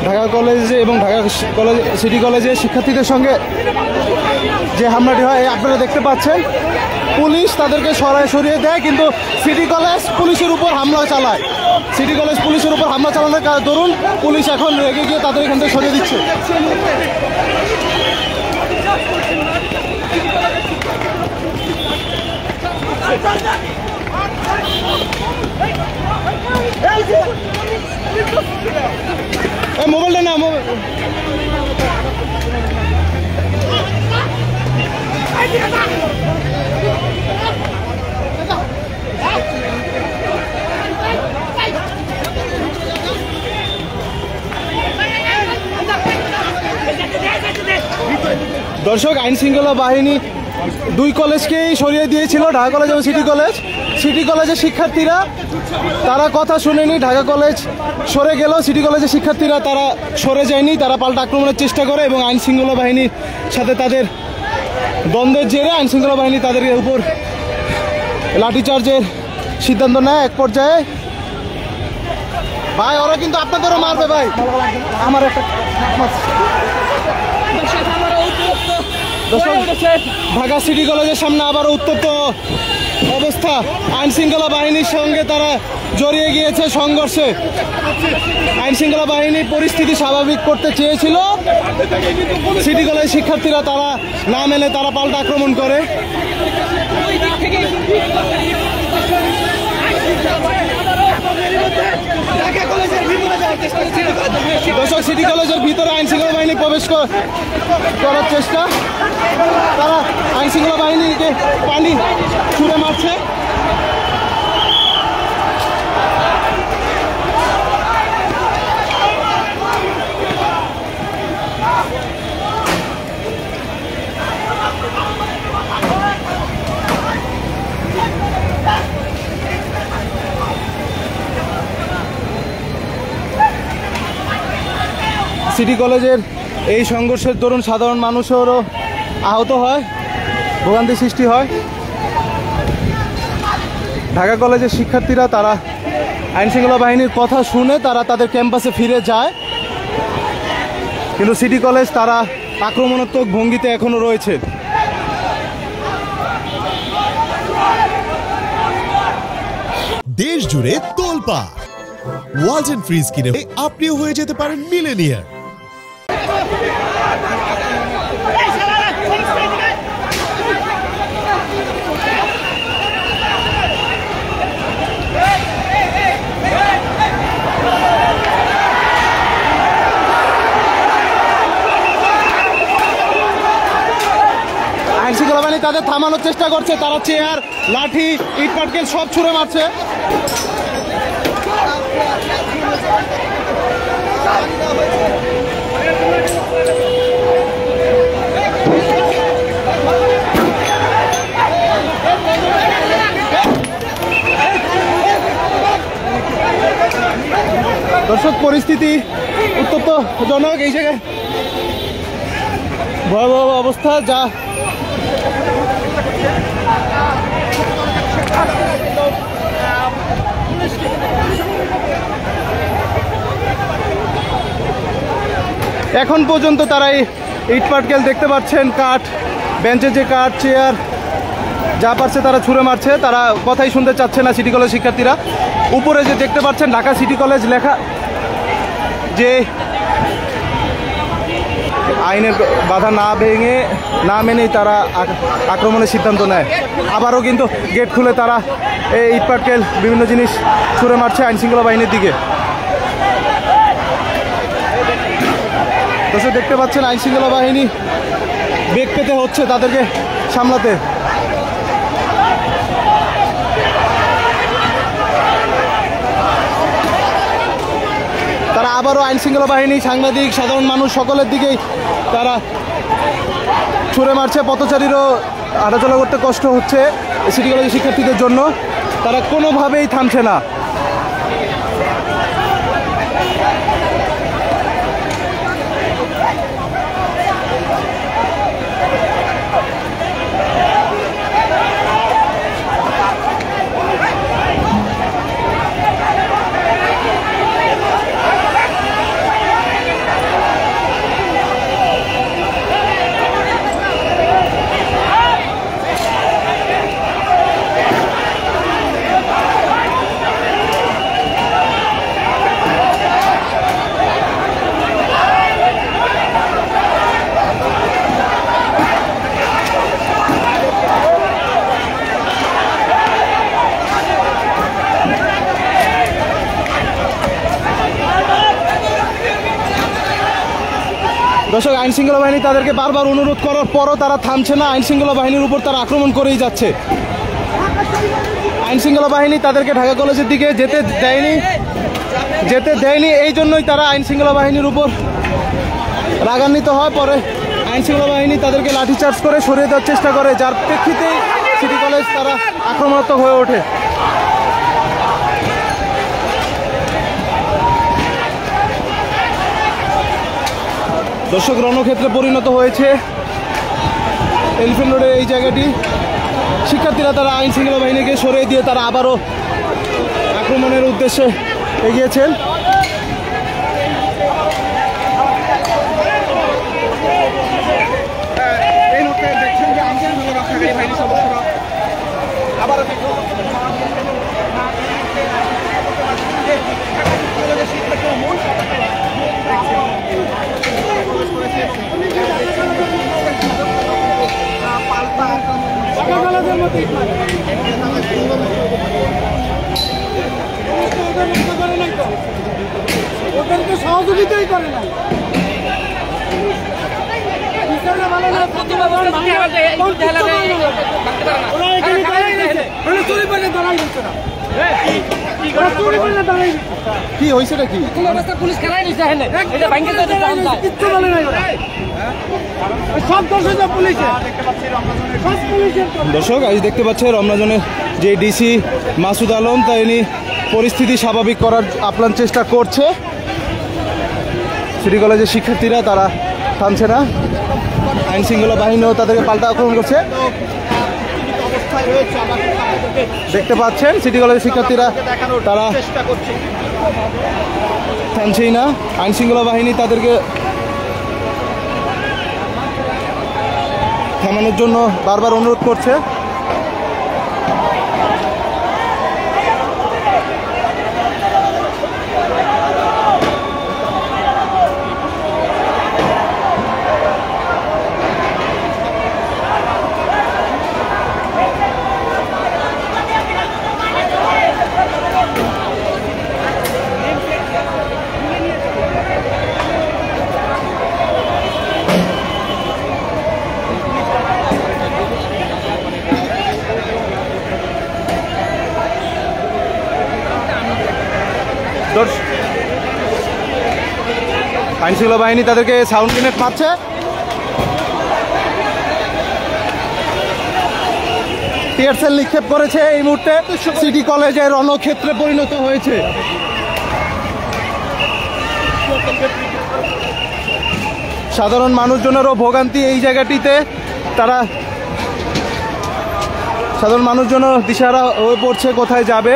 ঢাকা কলেজে এবং Dhaka college city কলেজে শিক্ষার্থীদের সঙ্গে যে হামলাটি হয় আপনারা দেখতে পাচ্ছেন। পুলিশ তাদেরকে সরিয়ে দেয়, কিন্তু সিটি কলেজ পুলিশের উপর হামলা চালায়। সিটি কলেজ পুলিশের উপর হামলা চালানোর দরুন পুলিশ এখন রেগে গিয়ে তাদের এখান থেকে সরিয়ে দিচ্ছে। মোবাইলটা না দর্শক, আইন শৃঙ্খলা বাহিনী দুই কলেজকেই সরিয়ে দিয়েছিল, ঢাকা কলেজ এবং সিটি কলেজ। সিটি কলেজের শিক্ষার্থীরা তারা কথা শুনেনি, ঢাকা কলেজ সরে গেল। সিটি কলেজের শিক্ষার্থীরা তারা সরে যায়নি, তারা পাল্টা আক্রমণের চেষ্টা করে এবং আইন শৃঙ্খলা বাহিনীর সাথে তাদের দ্বন্দ্বের জেরে আইন শৃঙ্খলা বাহিনী তাদের উপর লাঠিচার্জের সিদ্ধান্ত নেয়। এক পর্যায়ে ভাই ওরা কিন্তু আপনাদেরও মারবে ভাই। আমার একটা ঢাকা সিটি কলেজের সামনে আবার উত্তপ্ত অবস্থা। আইন শৃঙ্খলা বাহিনীর সঙ্গে তারা জড়িয়ে গিয়েছে সংঘর্ষে। আইন শৃঙ্খলা বাহিনী পরিস্থিতি স্বাভাবিক করতে চেয়েছিল, সিটি কলেজ শিক্ষার্থীরা তারা না মেনে তারা পাল্টা আক্রমণ করে। দর্শক, সিটি কলেজের ভিতরে আইন শৃঙ্খলা বাহিনী প্রবেশ করার চেষ্টা, তারা আইন শৃঙ্খলা বাহিনীকে পানি ছুঁড়ে মারছে। সিটি কলেজের এই সংঘর্ষের দরুন সাধারণ মানুষেরও আহত হয়, ভোগান্তি সৃষ্টি হয়। ঢাকা কলেজের শিক্ষার্থীরা তারা আইন শৃঙ্খলা বাহিনীর কথা শুনে তারা তাদের ক্যাম্পাসে ফিরে যায়, কিন্তু সিটি কলেজ তারা আক্রমণাত্মক ভঙ্গিতে এখনো রয়েছে। দেশ জুড়ে তোলপাড় ওয়ালটন ফ্রিজ কিনে আপনিও হয়ে যেতে পারেন মিলেনিয়ার। আইন শৃঙ্খলা বাহিনী তাদের থামানোর চেষ্টা করছে, তারা চেয়ার, লাঠি, ইট পাটকেল সব ছুঁড়ে মারছে। দর্শক, পরিস্থিতি উত্তপ্তজনক। এই জায়গায় ভয়াবহ অবস্থা, যা এখন পর্যন্ত তারা ইট পাটকেল দেখতে পাচ্ছেন, কাঠ, বেঞ্চের যে কাঠ, চেয়ার যা পারছে তারা ছুঁড়ে মারছে। তারা কথাই শুনতে চাচ্ছে না সিটি কলেজ শিক্ষার্থীরা। উপরে যে দেখতে পাচ্ছেন ঢাকা সিটি কলেজ লেখা, যে আইনের বাধা না মেনেই তারা আক্রমণের সিদ্ধান্ত নেয়। আবারও কিন্তু গেট খুলে তারা এই ইট পাটকেল বিভিন্ন জিনিস ছুঁড়ে মারছে আইন শৃঙ্খলা বাহিনীর দিকে। দর্শক, দেখতে পাচ্ছেন আইন শৃঙ্খলা বাহিনী বেগ পেতে হচ্ছে তাদেরকে সামলাতে। তারা আবারও আইন শৃঙ্খলা বাহিনী, সাংবাদিক, সাধারণ মানুষ সকলের দিকেই তারা ছুঁড়ে মারছে। পথচারীরও হাঁটাচলা করতে কষ্ট হচ্ছে সিটি কলেজের শিক্ষার্থীদের জন্য, তারা কোনোভাবেই থামছে না। দর্শক, আইন শৃঙ্খলা বাহিনী তাদেরকে বারবার অনুরোধ করার পরও তারা থামছে না। আইন শৃঙ্খলা বাহিনীর উপর তারা আক্রমণ করেই যাচ্ছে। আইন শৃঙ্খলা বাহিনী তাদেরকে ঢাকা কলেজের দিকে যেতে দেয়নি। এই জন্যই তারা আইন শৃঙ্খলা বাহিনীর উপর রাগান্বিত হয়। পরে আইন শৃঙ্খলা বাহিনী তাদেরকে লাঠিচার্জ করে সরিয়ে দেওয়ার চেষ্টা করে, যার প্রেক্ষিতে সিটি কলেজ তারা আক্রমণাত্মক হয়ে ওঠে। দর্শক, রণক্ষেত্রে পরিণত হয়েছে এলিফ্যান্ট রোডের এই জায়গাটি। শিক্ষার্থীরা তারা আইন শৃঙ্খলা বাহিনীকে সরিয়ে দিয়ে তারা আবারও আক্রমণের উদ্দেশ্যে এগিয়েছেন। ওদেরকে সহযোগিতাই করে না। কি হয়েছে নাকি? পুলিশ খেলাই নিচ্ছে, কিচ্ছু বলে নাই ওরা। সব দোষ হচ্ছে পুলিশের। দর্শক, আজ দেখতে পাচ্ছেন রমনাজনের যে ডিসি মাসুদ আলম তিনি পরিস্থিতি স্বাভাবিক করার আপ্রাণ চেষ্টা করছে। সিটি কলেজের শিক্ষার্থীরা তারা থামছে না। আইন শৃঙ্খলা বাহিনীও তাদেরকে পাল্টা আক্রমণ করছে। দেখতে পাচ্ছেন সিটি কলেজের শিক্ষার্থীরা তারা থামছেই না। আইন শৃঙ্খলা বাহিনী তাদেরকে থামানোর জন্য বারবার অনুরোধ করছে। আইনশৃঙ্খলা বাহিনী তাদেরকে সাউন্ড গ্রেনেড মারছে। টিয়ার সেল নিক্ষেপ করেছে। এই মুহূর্তে সিটি কলেজের রণক্ষেত্রে পরিণত হয়েছে। সাধারণ মানুষজনেরও ভোগান্তি এই জায়গাটিতে। সাধারণ মানুষজনও দিশাহারা হয়ে পড়ছে কোথায় যাবে।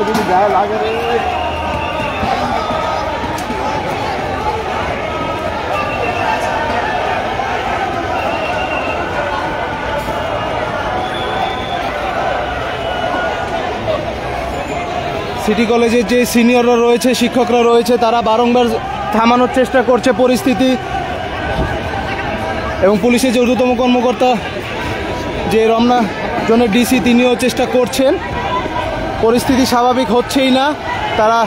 যদি গায়ে লাগে সিটি কলেজের যে সিনিয়ররা রয়েছে, শিক্ষকরা রয়েছে, তারা বারংবার থামানোর চেষ্টা করছে পরিস্থিতি। এবং পুলিশের যে ঊর্ধ্বতম কর্মকর্তা যে রমনা জোনের ডিসি, তিনিও চেষ্টা করছেন। পরিস্থিতি স্বাভাবিক হচ্ছেই না। তারা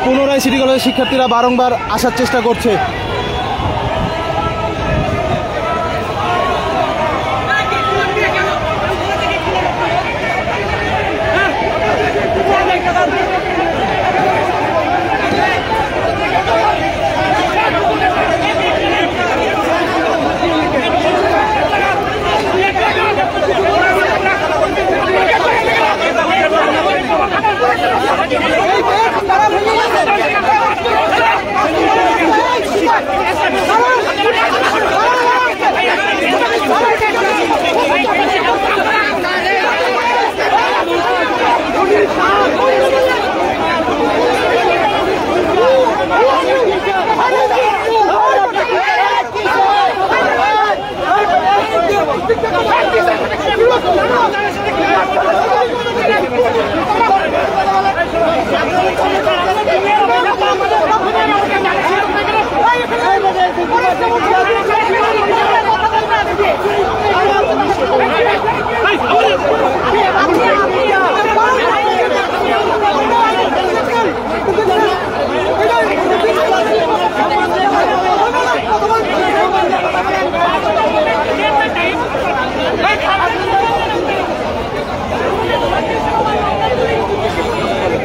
পুনরায় সিটি কলেজের শিক্ষার্থীরা বারংবার আসার চেষ্টা করছে। Hey!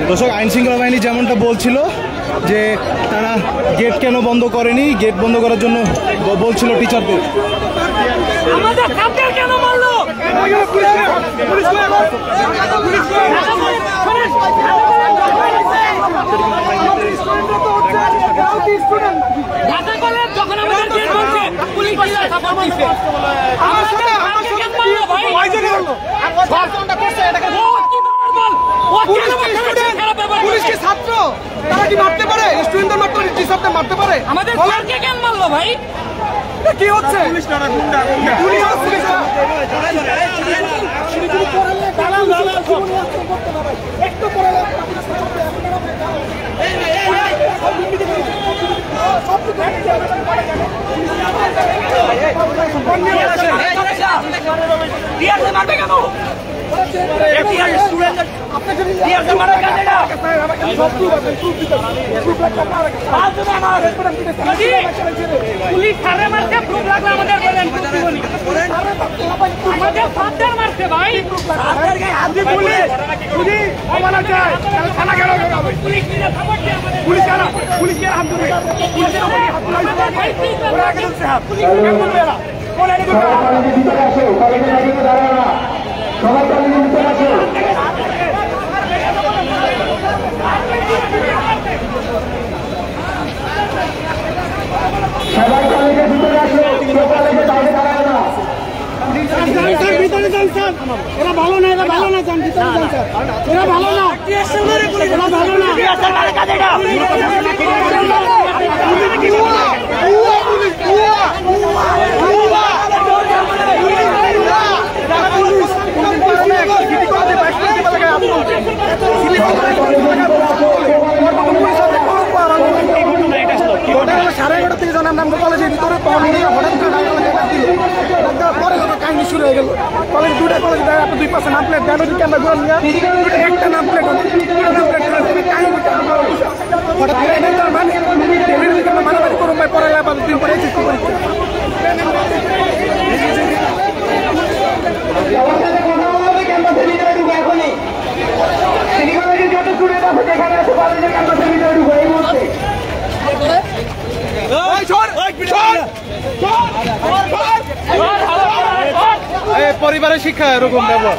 দর্শক, আইন শৃঙ্খলা বাহিনী যেমনটা বলছিল যে তারা গেট কেন বন্ধ করেনি, গেট বন্ধ করার জন্য বলছিল টিচারদের। আমাদের ছাত্রদের কেন মারলো? ঢাকা কলেজ যখন আমাদের গেট বলছে পুলিশ সাপোর্ট দিচ্ছে। পুলিশ কি ছাত্র? তারা কি মারতে পারে? স্টুডেন্টদের মারতে পারে, টিচারদের মারতে পারে? আমাদের স্যারকে কেন মারলো ভাই? কি হচ্ছে? পুলিশ মারবে কেন? পুলিশ সারে মারছে, প্রুফ লাগলে আমাদের বলেন, আমাদের ফাঁদের মারছে ভাই। এরা ভালো না, এরা ভালো না, যান ভিতরে যান স্যার। এরা ভালো না, এরা ভালো না। সাড়ে 11টা থেকে জানাম নাম কলেজের ভিতরে হঠাৎ পরে কাহিনী শুরু হয়ে গেল। কলেজ দুটা কলেজ দেয়, আপনি 2 নাম প্লেট দেন, ক্যামেরা ঘুরে নিয়ে একটা নাম প্লেট হঠাৎ মারামারি করুন ভাই। পরে দিন পরে চেষ্টা করি পরিবারের শিক্ষা এরকম ব্যবহার।